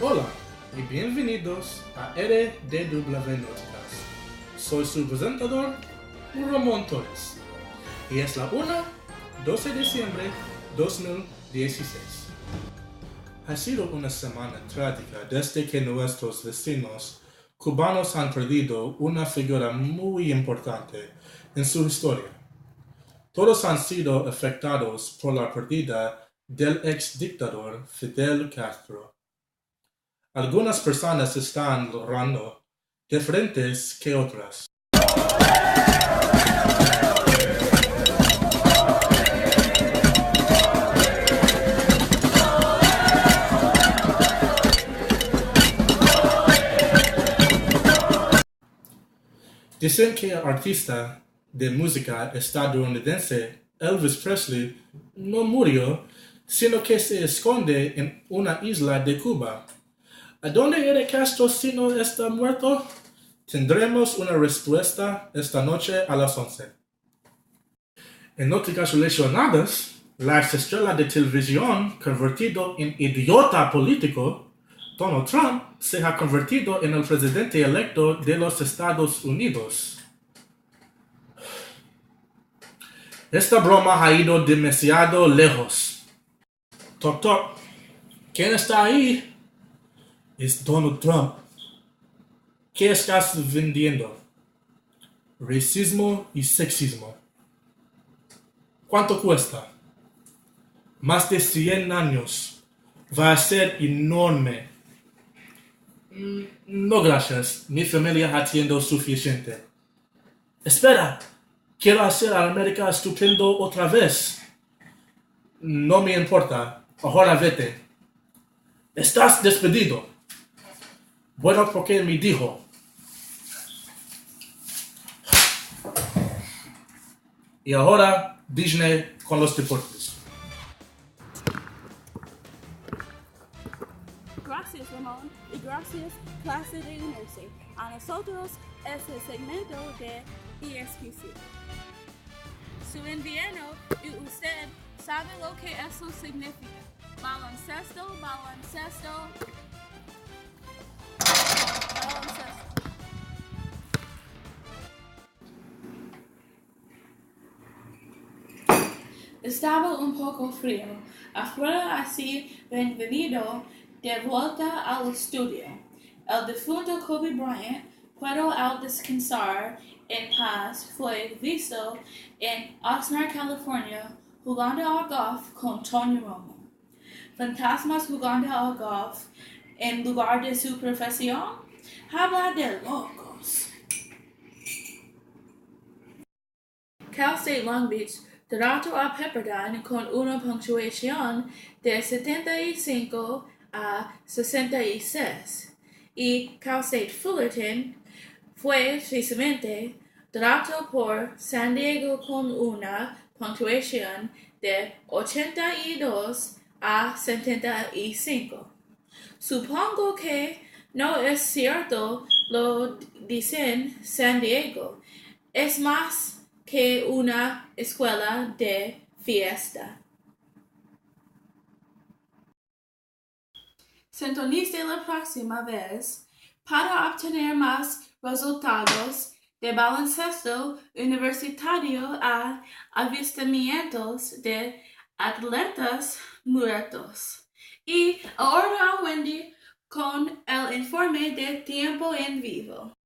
Hola y bienvenidos a RDW Noticias. Soy su presentador, Ramón Torres, y es la 12 de diciembre 2016. Ha sido una semana trágica desde que nuestros vecinos cubanos han perdido una figura muy importante en su historia. Todos han sido afectados por la pérdida del ex dictador Fidel Castro. Algunas personas están llorando diferentes que otras. Dicen que el artista de música estadounidense Elvis Presley no murió, sino que se esconde en una isla de Cuba. ¿A dónde irá Castro si no está muerto? Tendremos una respuesta esta noche a las 11. En noticias relacionadas, la estrella de televisión convertido en idiota político, Donald Trump se ha convertido en el presidente electo de los Estados Unidos. Esta broma ha ido demasiado lejos. Toc toc. ¿Quién está ahí? Es Donald Trump. ¿Qué estás vendiendo? Racismo y sexismo. ¿Cuánto cuesta? Más de 100 años. Va a ser enorme. No gracias, mi familia haciendo suficiente. Espera, quiero hacer a América estupendo otra vez. No me importa, ahora vete. Estás despedido. Bueno, porque me dijo. Y ahora Disney con los deportes. Gracias, Ramón, y gracias, clase de University. A nosotros es el segmento de ESPC. Su invierno, y usted sabe lo que eso significa. Baloncesto, baloncesto, baloncesto. Estaba un poco frío afuera, así bienvenido de vuelta al estudio. El difunto Kobe Bryant, puedo al descansar en paz, fue visto en Oxnard, California, jugando al golf con Tony Romo. Fantasmas jugando al golf en lugar de su profesión. Habla de locos. Cal State Long Beach derrotó a Pepperdine con una puntuación de 75 a 66 y Cal State Fullerton fue recientemente derrotado por San Diego con una puntuación de 82 a 75. Supongo que no es cierto lo dicen San Diego. Es más que una escuela de fiesta. Sintonice la próxima vez para obtener más resultados de baloncesto universitario a avistamientos de atletas muertos. Y ahora Wendy con el informe de tiempo en vivo.